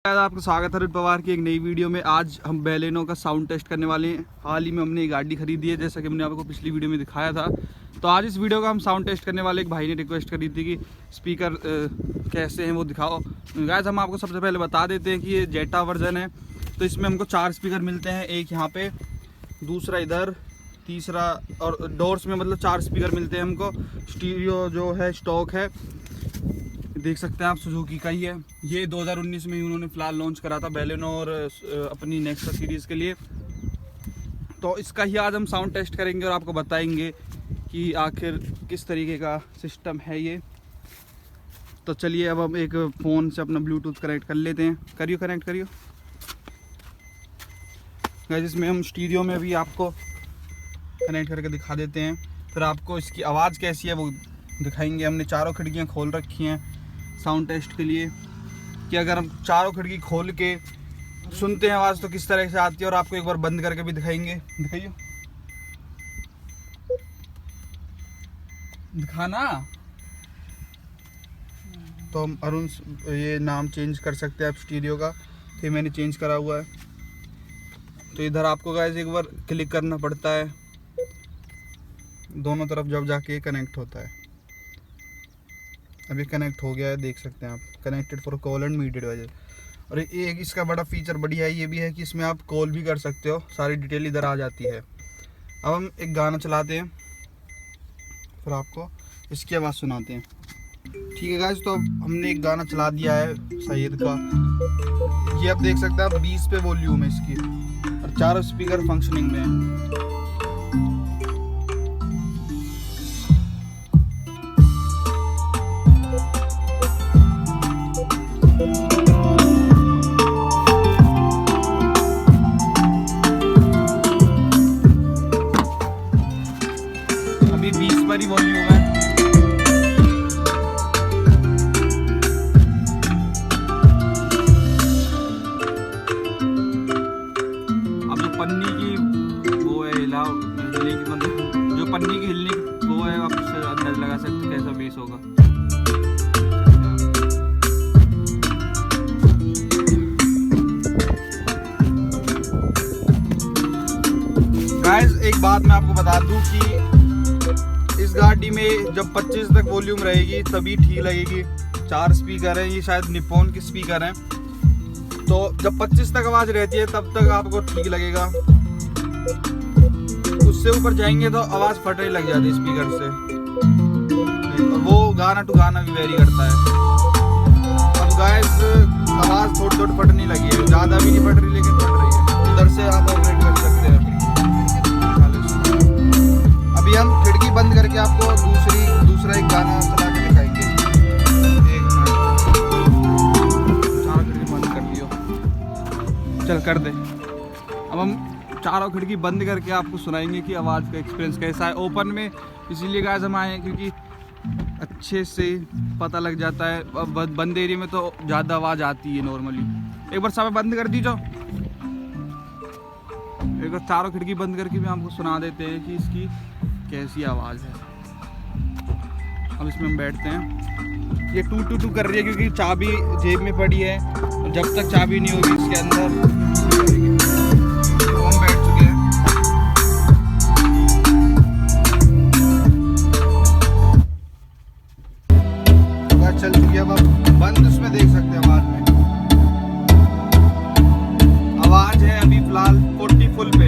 आपका स्वागत है पवार की एक नई वीडियो में। आज हम बेलेनो का साउंड टेस्ट करने वाले हैं। हाल ही में हमने एक गाड़ी खरीदी है, जैसा कि हमने आपको पिछली वीडियो में दिखाया था। तो आज इस वीडियो का हम साउंड टेस्ट करने वाले। एक भाई ने रिक्वेस्ट करी थी कि स्पीकर कैसे हैं वो दिखाओ। गाइस हम आपको सबसे पहले बता देते हैं कि ये जेटा वर्जन है। तो इसमें हमको 4 स्पीकर मिलते हैं, एक यहाँ पे, दूसरा इधर, तीसरा, और डोर्स में मतलब 4 स्पीकर मिलते हैं हमको। स्टीरियो जो है स्टॉक है, देख सकते हैं आप, सुजुकी का ही है। ये 2019 में ही उन्होंने फिलहाल लॉन्च करा था बेलेनो और अपनी नेक्सा सीरीज़ के लिए। तो इसका ही आज हम साउंड टेस्ट करेंगे और आपको बताएंगे कि आखिर किस तरीके का सिस्टम है ये। तो चलिए अब हम एक फ़ोन से अपना ब्लूटूथ कनेक्ट कर लेते हैं। कनेक्ट करियो गाइस। इसमें हम स्टीरियो में भी आपको कनेक्ट करके दिखा देते हैं, फिर आपको इसकी आवाज़ कैसी है वो दिखाएंगे। हमने चारों खिड़कियाँ खोल रखी हैं साउंड टेस्ट के लिए, कि अगर हम चारों खिड़की खोल के सुनते हैं आवाज़ तो किस तरह से आती है। और आपको एक बार बंद करके भी दिखाएंगे। दिखाइए, दिखाना। तो हम अरुण ये नाम चेंज कर सकते हैं आप स्टीरियो का, तो मैंने चेंज करा हुआ है। तो इधर आपको गाइस एक बार क्लिक करना पड़ता है, दोनों तरफ जब जाके कनेक्ट होता है। अभी कनेक्ट हो गया है, देख सकते हैं आप, connected for call and media वजह। और एक इसका बड़ा फीचर बढ़िया है, ये भी है कि इसमें आप कॉल भी कर सकते हो, सारी डिटेल इधर आ जाती है। अब हम एक गाना चलाते हैं, फिर आपको इसकी आवाज़ सुनाते हैं, ठीक है गाइस। तो अब हमने एक गाना चला दिया है सईद का, ये आप देख सकते हैं आप, 20 पे वॉल्यूम है इसकी और 4 स्पीकर फंक्शनिंग में है। अभी 20 पर ही वॉल्यूम है। अब जो पन्नी की वो है हिलने की, मतलब जो पन्नी की हिलने की वो है, आप उससे अंदाजा लगा सकते हैं कैसा बेस होगा। गाइस एक बात मैं आपको बता दूं कि इस गाड़ी में जब 25 तक वॉल्यूम रहेगी तभी ठीक लगेगी। 4 स्पीकर हैं, ये शायद निप्पॉन के स्पीकर हैं। तो जब 25 तक आवाज़ रहती है तब तक आपको ठीक लगेगा। उससे ऊपर जाएंगे तो आवाज़ फटने लग जाती है स्पीकर से, और वो गाना टू गाना भी वेरी करता है। अब गाइस आवाज़ थोड़ी थोड़ी फटने लगी है, ज़्यादा भी नहीं फट रही लेकिन फट रही है। इधर से आप ऑपरेट कर सकते हैं। अभी हम खिड़की बंद करके आपको दूसरा एक गाना चला के दिखाएंगे। एक मिनट, चारों खिड़की बंद कर दियो, चल कर दे। अब हम चारों खिड़की बंद करके आपको सुनाएंगे कि आवाज़ का एक्सपीरियंस कैसा है। ओपन में इसीलिए गाइस हम आए हैं क्योंकि अच्छे से पता लग जाता है। बंद एरिया में तो ज़्यादा आवाज़ आती है नॉर्मली। एक बार सब बंद कर दीजिए, एक बार चारों खिड़की बंद करके भी आपको सुना देते हैं कि इसकी कैसी आवाज़ है। अब इसमें हम बैठते हैं। ये टू टू टू कर रही है क्योंकि चाबी जेब में पड़ी है, और जब तक चाबी नहीं होगी इसके अंदर। तो हम बैठ चुके हैं। आवाज़ चल चुकी है। अब आप बंद उसमें देख सकते हैं आवाज़ में। आवाज़ है अभी फिलहाल 40 फुल पे।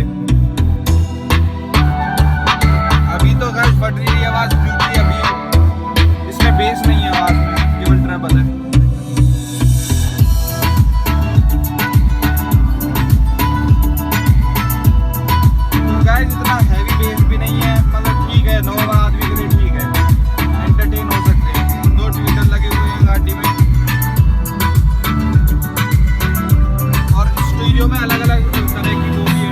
अभी तो गाइस फट रही है आवाज़ क्योंकि अभी इसमें बेस नहीं है आवाज़ में, केवल ट्रेबल है। तो गाइस इतना हैवी बेस भी नहीं है, मतलब ठीक है, नॉर्मल आदमी के लिए ठीक है, एंटरटेन हो सकते हैं। 2 ट्विटर लगे हुए हैं गाड़ी में, और स्टीरियो में अलग अलग तरह की वो भी है,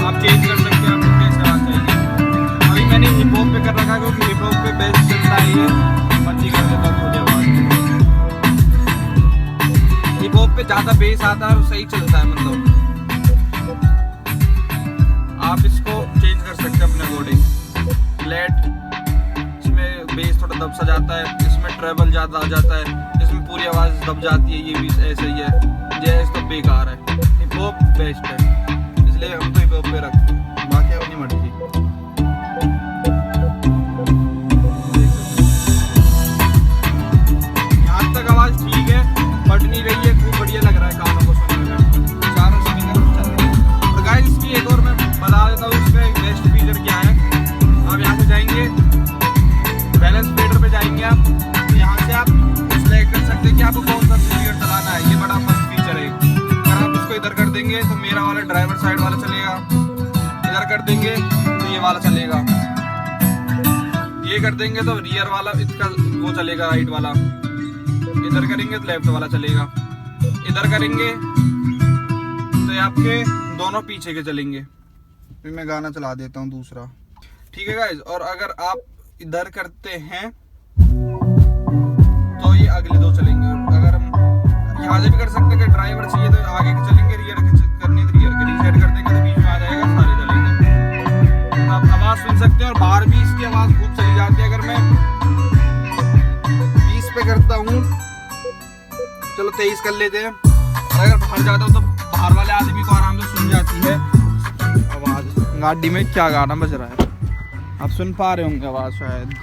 आप चेंज कर सकते हैं आपको कैसे आवाज़ चाहिए। अभी मैंने हिप हॉप पे कर रखा क्योंकि हिप हॉप पे बेस्ट चलता है, मर्जी कर देता हूँ थोड़ी आवाज़। हिप हॉप पे ज़्यादा बेस आता है और सही चलता है, मतलब आप इसको चेंज कर सकते हैं अपने अकॉर्डिंग। लेट इसमें बेस थोड़ा दब सा जाता है, इसमें ट्रेबल ज़्यादा आ जाता है, इसमें पूरी आवाज़ दब जाती है। ये भी ऐसे ही है, जैस तो बेकार है। हिप हॉप बेस्ट है, इसलिए हम तो हिप हॉप पे रखते हैं, बाकी अपनी मर्जी। यहाँ तक आवाज़ ठीक है, फट नहीं रही है, खूब बढ़िया लग रहा है कानों को सुनने में। चारों स्पीकर चल रहे हैं। तो गाइस इसकी एक और मैं बता देता हूँ इसमें बेस्ट फीचर क्या है। आप यहाँ से जाएंगे, बैलेंस मीटर पे जाएंगे आप, तो यहाँ से आप सिलेक्ट कर सकते हैं कि आपको कौन सा स्पीकर चलाना है। ये बड़ा मस्त फीचर है। अगर आप इसको इधर कर देंगे तो मेरा वाला ड्राइवर साइड वाला चलेगा, इधर कर देंगे तो ये वाला चलेगा, ये कर देंगे तो रियर वाला इसका वो चलेगा, राइट वाला, इधर करेंगे तो लेफ्ट वाला चलेगा, इधर करेंगे तो ये आपके दोनों पीछे के चलेंगे। फिर मैं गाना चला देता हूँ दूसरा, ठीक है गाइस। और अगर आप इधर करते हैं तो ये अगले दो चलेंगे। अगर हम यहाँ से भी कर सकते हैं कि ड्राइवर चाहिए तो आगे के चलेंगे, रियर के करने तो रियर के रीसेट कर देंगे तो बीच में आ जाएगा, सारे चलेंगे। तो आप आवाज़ सुन सकते हैं और बाहर भी इसकी आवाज़ खूब चली जाती है। अगर मैं 20 पे करता हूँ, चलो 23 कर लेते हैं, अगर बाहर जाता हूँ तो बाहर वाले आदमी को आराम से सुन जाती है आवाज़। गाड़ी में क्या गाना बज रहा है आप सुन पा रहे होंगे आवाज़ शायद।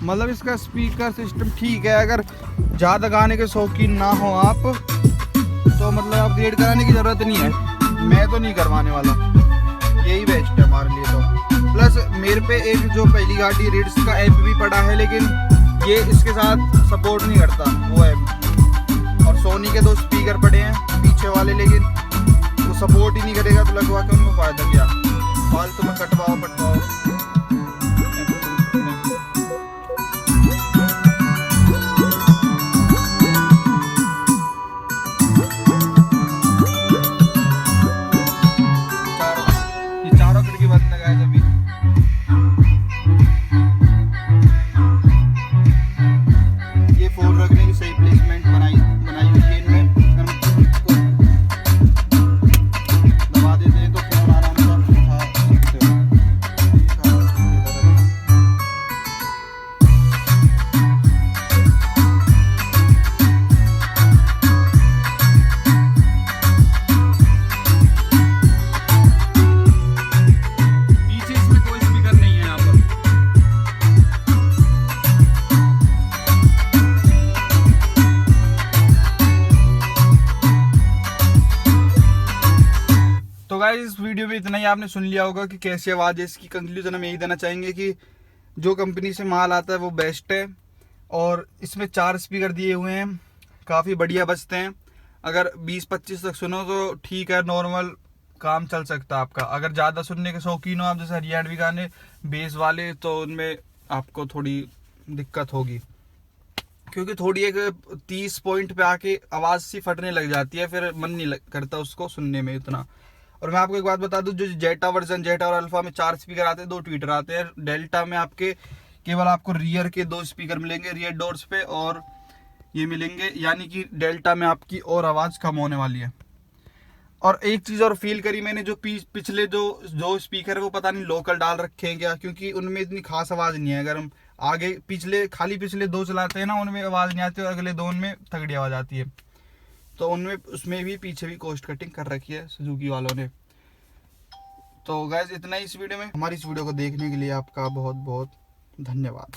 मतलब इसका स्पीकर सिस्टम ठीक है। अगर ज़्यादा गाने के शौकीन ना हो आप तो मतलब अपग्रेड कराने की ज़रूरत नहीं है, मैं तो नहीं करवाने वाला, यही बेस्ट है हमारे लिए। तो प्लस मेरे पे एक जो पहली गाड़ी रिड्स का ऐप भी पड़ा है, लेकिन ये इसके साथ सपोर्ट नहीं करता वो ऐप। और सोनी के 2 स्पीकर पड़े हैं पीछे वाले, लेकिन वो सपोर्ट ही नहीं करेगा, तो लगवा के उनको फ़ायदा क्या, फालतू में कटवाओ पटवाओ। तो गाइस इस वीडियो में इतना ही आपने सुन लिया होगा कि कैसी आवाज़ है इसकी। कंक्लूजन हम यही देना चाहेंगे कि जो कंपनी से माल आता है वो बेस्ट है, और इसमें 4 स्पीकर दिए हुए हैं, काफ़ी बढ़िया बजते हैं। अगर 20-25 तक सुनो तो ठीक है, नॉर्मल काम चल सकता है आपका। अगर ज़्यादा सुनने के शौकीन हो आप, जैसे हरियाणवी गाने बेस वाले, तो उनमें आपको थोड़ी दिक्कत होगी, क्योंकि थोड़ी एक 30 पॉइंट पे आके आवाज़ सी फटने लग जाती है, फिर मन नहीं करता उसको सुनने में इतना। और मैं आपको एक बात बता दूं, जो जेटा वर्जन, जेटा और अल्फा में 4 स्पीकर आते हैं, 2 ट्वीटर आते हैं। डेल्टा में आपके केवल आपको रियर के 2 स्पीकर मिलेंगे रियर डोर्स पे, और ये मिलेंगे, यानी कि डेल्टा में आपकी और आवाज़ कम होने वाली है। और एक चीज़ और फील करी मैंने, जो पिछले जो स्पीकर है वो पता नहीं लोकल डाल रखे हैं क्या, क्योंकि उनमें इतनी खास आवाज़ नहीं है। अगर हम आगे पिछले 2 चलाते हैं ना, उनमें आवाज़ नहीं आती, और अगले 2 में तगड़ी आवाज़ आती है। तो उनमें उसमें भी पीछे भी कॉस्ट कटिंग कर रखी है सुजुकी वालों ने। तो गाइस इतना ही इस वीडियो में। हमारी इस वीडियो को देखने के लिए आपका बहुत बहुत धन्यवाद।